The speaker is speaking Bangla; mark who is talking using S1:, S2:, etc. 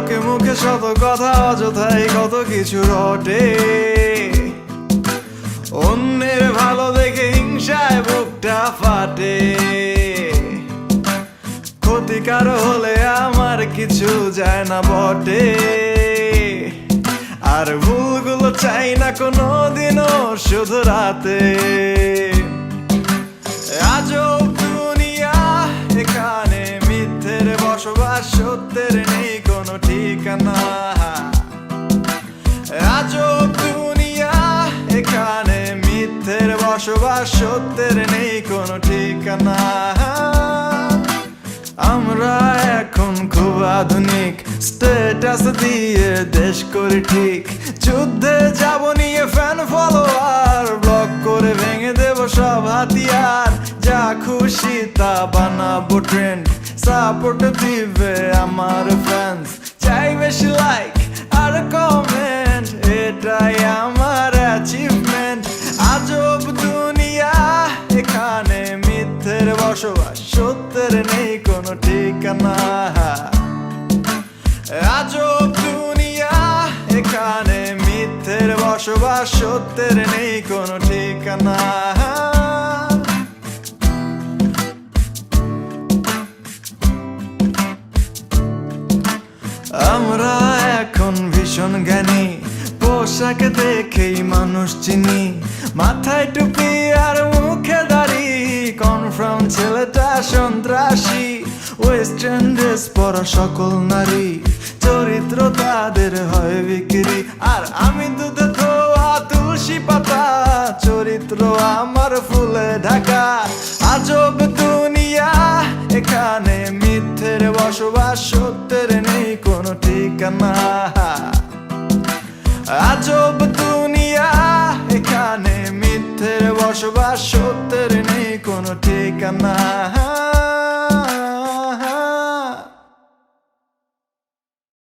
S1: মুখে মুখে শত কথা অযথাই কত কিছু রটে অন্যের ভালো দেখে হিংসায় বুকটা ফাটে ক্ষতিকার হলে আমার কিছু যায় না বটে আর ভুলগুলো চাই না কোনোদিনও শুধরাতে আজব দুনিয়া এখানে মিথ্যের বসবাস সত্যের নেই কোনো ঠিকানা আজব দুনিয়া এখানে মিথ্যের বসবাস সত্যের নেই কোনো ঠিকানা আমরা এখন খুব আধুনিক স্ট্যাটাস দিয়ে দেশ করি ঠিক যুদ্ধে যাব নিয়ে ফ্যান ফলোয়ার ব্লক করে ভেঙে দেব সব হাতিয়ার যা খুশি তা বানাবো ট্রেন্ড সাপোর্ট দিবে আমার ফ্যান্স চাই বেশি লাইক আর কমেন্ট এটাই আমার অ্যাচিভমেন্ট আজব দুনিয়া এখানে মিথ্যের বসবাস সত্যের নেই কোনো ঠিকানা আজব দুনিয়া এখানে মিথ্যের বসবাস সত্যের নেই কোনো ঠিকানা আমরা এখন ভীষণ জ্ঞানী পোশাক দেখেই মানুষ চিনি মাথায় টুপি আর মুখে দাড়ি কনফার্ম ছেলেটা সন্ত্রাসী ওয়েস্টার্ন ড্রেস পরা সকল নারী চরিত্র তাদের হয় বিক্রি আর আমি দুধে ধোয়া তুলসী পাতা চরিত্র আমার ফুলে ঢাকা আজব দুনিয়া এখানে মিথ্যের বসবাস সত্যের নেই কোনো ঠিকানা আজব দুনিয়া এখানে মিথ্যের বসবাস সত্যের নেই কোনো ঠিকানা